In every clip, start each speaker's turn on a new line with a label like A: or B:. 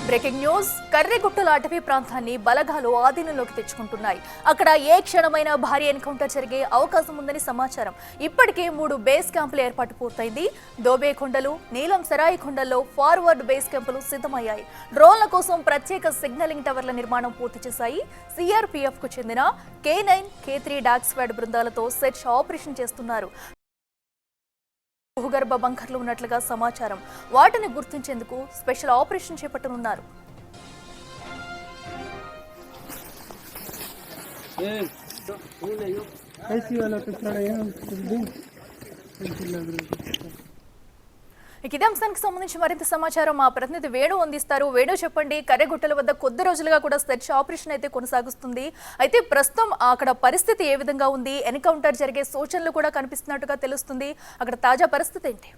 A: Breaking news. కర్రెగుట్టల అటవీ ప్రాంతాన్ని బలగాలు ఆధీనంలోకి తెచ్చుకుంటున్నాయి. అక్కడ ఏ క్షణమైనా భారీ ఎన్కౌంటర్ జరిగే అవకాశం ఉందని సమాచారం. ఇప్పటికే 3 బేస్ క్యాంపుల ఏర్పాటు పూర్తయింది. దోబే కొండలు, నీలం సరాయి కొండల్లో ఫార్వర్డ్ బేస్ క్యాంపులు సిద్ధమయ్యాయి. డ్రోన్ల కోసం ప్రత్యేక సిగ్నలింగ్ టవర్ల నిర్మాణం పూర్తి చేశాయి. సిఆర్పీఎఫ్ కు చెందిన K9, K3 డాగ్ స్క్వాడ్ బృందాలతో సెర్చ్ ఆపరేషన్ చేస్తున్నారు. భూగర్భ బంకర్లు ఉన్నట్లుగా సమాచారం. వాటిని గుర్తించేందుకు స్పెషల్ ఆపరేషన్ చేపట్టనున్నారు. ఇదే అంశానికి సంబంధించి మరింత సమాచారం మా ప్రతినిధి వేణు అందిస్తారు. వేణు, చెప్పండి. కర్రెగుట్టల వద్ద కొద్ది రోజులుగా కూడా సెర్చ్ ఆపరేషన్ అయితే కొనసాగుతుంది. అయితే ప్రస్తుతం అక్కడ పరిస్థితి ఏ విధంగా ఉంది? ఎన్కౌంటర్ జరిగే సూచనలు కూడా కనిపిస్తున్నట్టుగా తెలుస్తుంది. అక్కడ తాజా పరిస్థితి ఏంటి?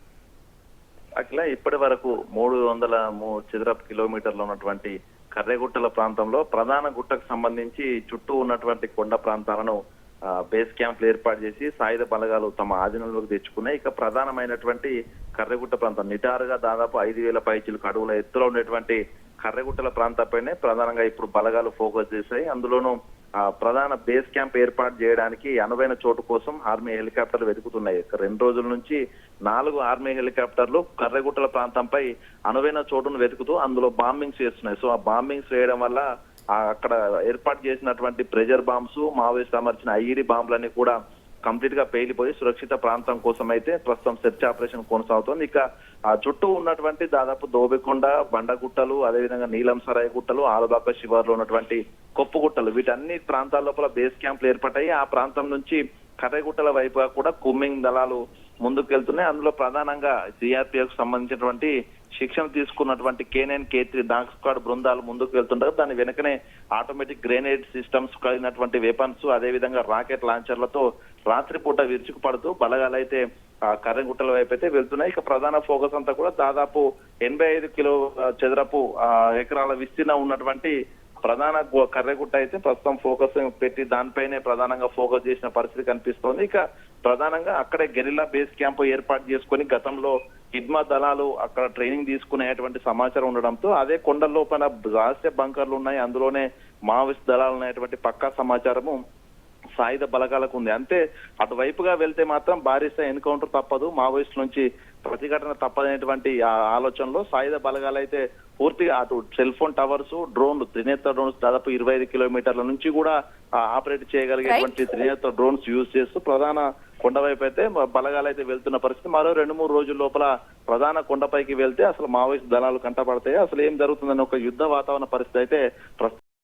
B: అట్లా ఇప్పటి వరకు 300 చదరపు కిలోమీటర్లు ఉన్నటువంటి కర్రెగుట్టల ప్రాంతంలో ప్రధాన గుట్టకు సంబంధించి చుట్టూ ఉన్నటువంటి కొండ ప్రాంతాలను బేస్ క్యాంప్లు ఏర్పాటు చేసి సాయుధ బలగాలు తమ ఆధీనంలోకి తెచ్చుకున్నాయి. ఇక ప్రధానమైనటువంటి కర్రెగుట్ట ప్రాంతం నిటారుగా దాదాపు 5,000 పైచిలకు అడుగుల ఎత్తులో ఉండేటువంటి కర్రెగుట్టల ప్రాంతంపైనే ప్రధానంగా ఇప్పుడు బలగాలు ఫోకస్ చేశాయి. అందులోనూ ప్రధాన బేస్ క్యాంప్ ఏర్పాటు చేయడానికి అనువైన చోటు కోసం ఆర్మీ హెలికాప్టర్లు వెతుకుతున్నాయి. 2 రోజుల నుంచి 4 ఆర్మీ హెలికాప్టర్లు కర్రెగుట్టల ప్రాంతంపై అనువైన చోటును వెతుకుతూ అందులో బాంబింగ్స్ చేస్తున్నాయి. సో ఆ బాంబింగ్స్ వేయడం వల్ల అక్కడ ఏర్పాటు చేసినటువంటి ప్రెజర్ బాంబ్స్, మావోయిస్ట్ అమర్చిన ఐఈడి బాంబులన్నీ కూడా కంప్లీట్ గా పేలిపోయి సురక్షిత ప్రాంతం కోసం అయితే ప్రస్తుతం సెర్చ్ ఆపరేషన్ కొనసాగుతోంది. ఇక చుట్టూ ఉన్నటువంటి దాదాపు దోబెకొండ, బండగుట్టలు, అదేవిధంగా నీలం సరాయి గుట్టలు, ఆలబాక శివార్లో ఉన్నటువంటి కొప్పుగుట్టలు, వీటన్ని ప్రాంతాల లోపల బేస్ క్యాంపులు ఏర్పడ్డాయి. ఆ ప్రాంతం నుంచి కర్రెగుట్టల వైపుగా కూడా కుమ్మింగ్ దళాలు ముందుకు వెళ్తున్నాయి. అందులో ప్రధానంగా సిఆర్పీఎఫ్ సంబంధించినటువంటి శిక్షణ తీసుకున్నటువంటి K9, K3 డాగ్ స్క్వాడ్ బృందాలు ముందుకు వెళ్తుంటారు. దాని వెనుకనే ఆటోమేటిక్ గ్రెనేడ్ సిస్టమ్స్ కలిగినటువంటి వెపన్స్, అదేవిధంగా రాకెట్ లాంచర్లతో రాత్రిపూట విరుచుకు పడుతూ బలగాలైతే కర్రెగుట్టల వైపు అయితే వెళ్తున్నాయి. ఇక ప్రధాన ఫోకస్ అంతా కూడా దాదాపు 85 చదరపు ఎకరాల విస్తీర్ణం ఉన్నటువంటి ప్రధాన కర్రెగుట్ట అయితే ప్రస్తుతం ఫోకస్ పెట్టి దానిపైనే ప్రధానంగా ఫోకస్ చేసిన పరిస్థితి కనిపిస్తోంది. ఇక ప్రధానంగా అక్కడే గెరిల్లా బేస్ క్యాంప్ ఏర్పాటు చేసుకుని గతంలో హిడ్మా దళాలు అక్కడ ట్రైనింగ్ తీసుకునేటువంటి సమాచారం ఉండడంతో అదే కొండ లోపల రహస్య బంకర్లు ఉన్నాయి, అందులోనే మావోయిస్ట్ దళాలు ఉన్నటువంటి పక్కా సమాచారము సాయుధ బలగాలకు ఉంది. అంతే అటువైపుగా వెళ్తే మాత్రం భారీ స్థాయి ఎన్కౌంటర్ తప్పదు, మావోయిస్ట్ నుంచి ప్రతిఘటన తప్పదనేటువంటి ఆలోచనలో సాయుధ బలగాలు అయితే పూర్తిగా అటు సెల్ ఫోన్ టవర్స్, డ్రోన్లు, త్రినేత్ర డ్రోన్స్ దాదాపు 25 కిలోమీటర్ల నుంచి కూడా ఆపరేట్ చేయగలిగేటువంటి త్రినేత్ర డ్రోన్స్ యూజ్ చేస్తూ ప్రధాన కొండ వైపు అయితే బలగాలు అయితే వెళ్తున్న పరిస్థితి. మరో 2-3 రోజుల లోపల ప్రధాన కొండపైకి వెళ్తే అసలు మావోయిస్ట్ దళాలు కంటపడతాయి, అసలు ఏం జరుగుతుందని ఒక యుద్ధ వాతావరణ పరిస్థితి అయితే ప్రస్తుతం